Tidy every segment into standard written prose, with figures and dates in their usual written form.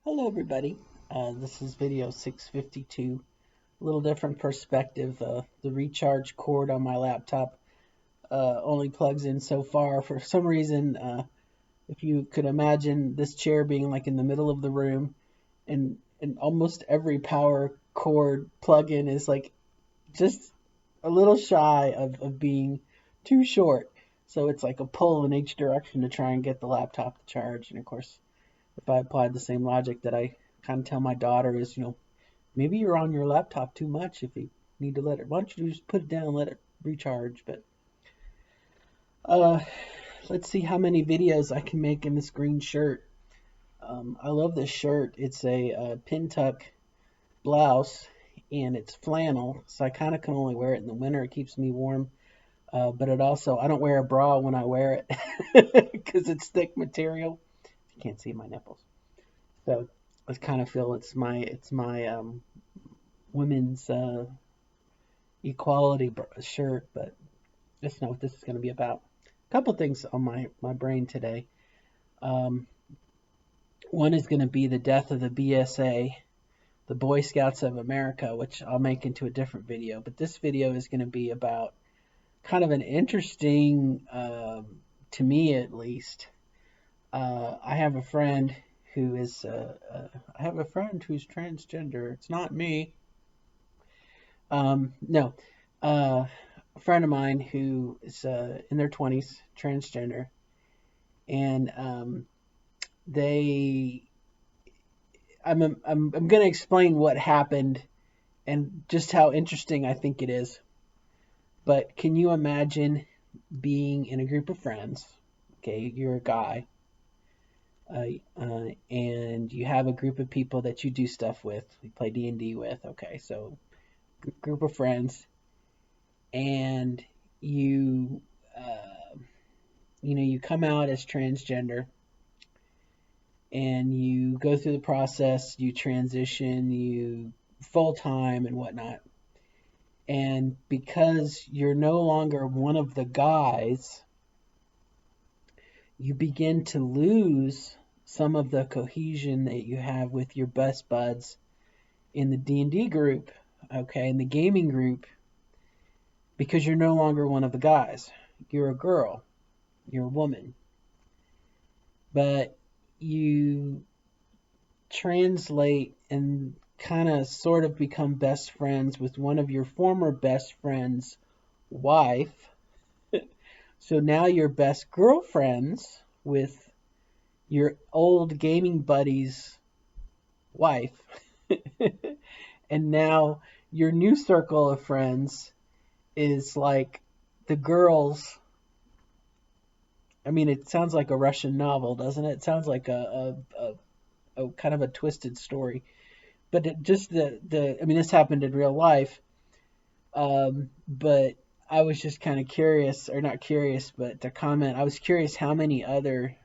Hello everybody, this is video 652, a little different perspective. The recharge cord on my laptop only plugs in so far. For some reason, if you could imagine this chair being like in the middle of the room, and almost every power cord plug-in is like just a little shy of being too short. So it's like a pull in each direction to try and get the laptop to charge. And of course, if I applied the same logic that I kind of tell my daughter is, maybe you're on your laptop too much if you need to let it. Why don't you just put it down and let it recharge? But uh, let's see how many videos I can make in this green shirt. I love this shirt. It's a pin tuck blouse and it's flannel, so I kind of can only wear it in the winter. It keeps me warm. But it also, I don't wear a bra when I wear it because it's thick material. You can't see my nipples. So I kind of feel it's my women's equality shirt, but that's not what this is going to be about. A couple things on my brain today. Um, One is going to be the death of the BSA, the Boy Scouts of America, which I'll make into a different video. But this video is going to be about kind of an interesting, to me at least. I have a friend I have a friend who's transgender. It's not me. No, a friend of mine who is in their 20s, transgender, and they. I'm going to explain what happened and just how interesting I think it is. But can you imagine being in a group of friends? Okay, you're a guy, and you have a group of people that you do stuff with. You play D&D with. Okay, so group of friends, and you uh, you come out as transgender and you go through the process, you transition, you full time and whatnot. And because you're no longer one of the guys, you begin to lose some of the cohesion that you have with your best buds in the D&D group, okay, in the gaming group, because you're no longer one of the guys. You're a girl, you're a woman. But you translate and kind of sort of become best friends with one of your former best friend's wife. So now you're best girlfriends with your old gaming buddy's wife. And now your new circle of friends is like the girls. I mean, it sounds like a Russian novel, doesn't it? It sounds like a kind of a twisted story. But just the I mean, this happened in real life. But I was just kind of curious, or not curious, but to comment. I was curious how many other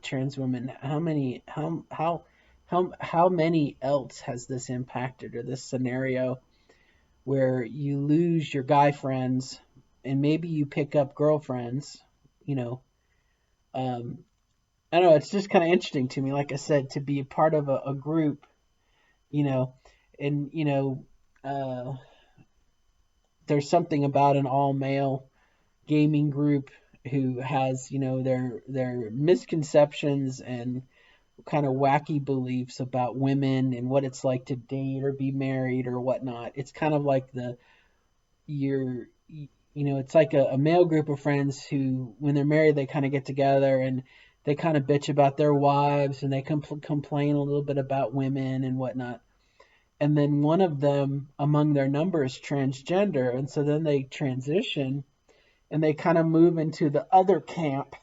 trans women, how many else has this impacted, or this scenario where you lose your guy friends and maybe you pick up girlfriends, you know. Um, I don't know. It's just kind of interesting to me, like I said, to be a part of a group, you know, and there's something about an all male gaming group who has their misconceptions and kind of wacky beliefs about women and what it's like to date or be married or whatnot. It's kind of like you're it's like a male group of friends who, when they're married, they kind of get together and they kind of bitch about their wives and they complain a little bit about women and whatnot. And then one of them among their number is transgender, and so then they transition and they kind of move into the other camp.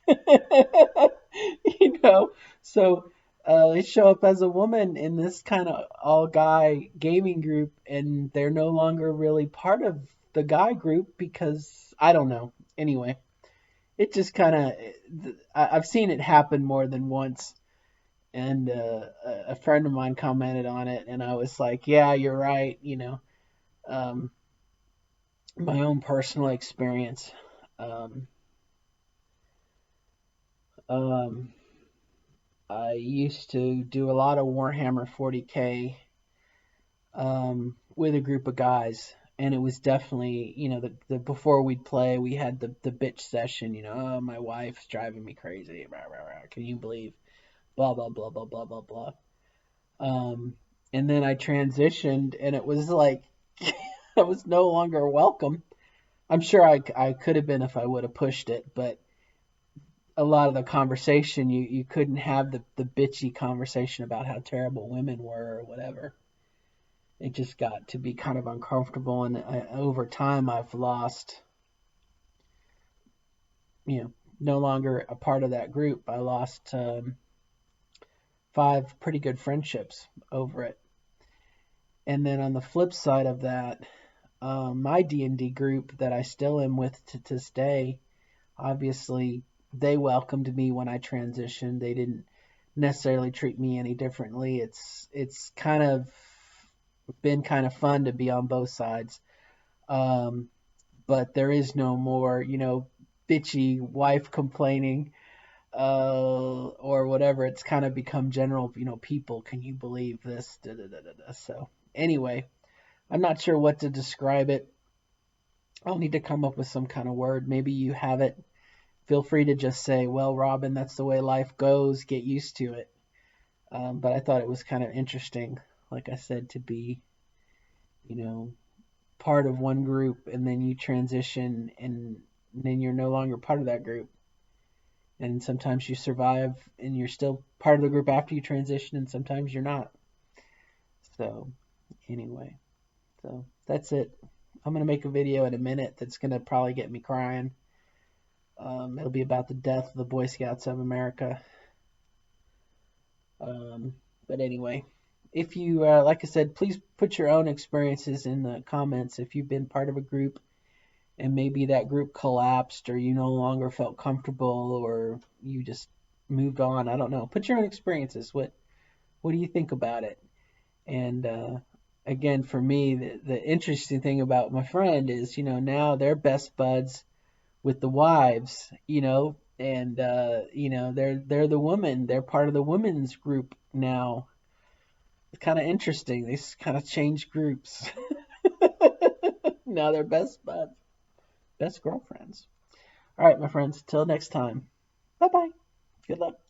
you know so they show up as a woman in this kind of all guy gaming group, and they're no longer really part of the guy group because I don't know. Anyway, it just kind of, I've seen it happen more than once. And a friend of mine commented on it, and I was like, yeah, you're right. Um, my own personal experience. Um, um, I used to do a lot of Warhammer 40K with a group of guys, and it was definitely, the before we'd play, we had the bitch session. Oh, my wife's driving me crazy. Rah, rah, rah. Can you believe? Blah blah blah blah blah blah blah. Um, and then I transitioned, and it was like I was no longer welcome. I'm sure I could have been if I would have pushed it, but a lot of the conversation you couldn't have the bitchy conversation about how terrible women were or whatever. It just got to be kind of uncomfortable, and over time I've lost, no longer a part of that group. I lost 5 pretty good friendships over it. And then on the flip side of that, my D&D group that I still am with to this day, obviously they welcomed me when I transitioned. They didn't necessarily treat me any differently. It's kind of been kind of fun to be on both sides. Um, but there is no more, bitchy wife complaining or whatever. It's kind of become general, people, can you believe this? Da, da, da, da, da. So anyway, I'm not sure what to describe it. I'll need to come up with some kind of word. Maybe you have it. Feel free to just say, well, Robin, that's the way life goes. Get used to it. But I thought it was kind of interesting, like I said, to be, you know, part of one group and then you transition and then you're no longer part of that group. And sometimes you survive and you're still part of the group after you transition, and sometimes you're not. So, anyway, so that's it. I'm going to make a video in a minute that's going to probably get me crying. It'll be about the death of the Boy Scouts of America. But anyway, if you, like I said, please put your own experiences in the comments if you've been part of a group and maybe that group collapsed or you no longer felt comfortable or you just moved on. I don't know. Put your own experiences. What do you think about it? And again, for me, the interesting thing about my friend is, now they're best buds with the wives, and they're the woman. They're part of the women's group now. It's kind of interesting. They kind of change groups. Now they're best buds, best girlfriends. All right, my friends. Till next time. Bye bye. Good luck.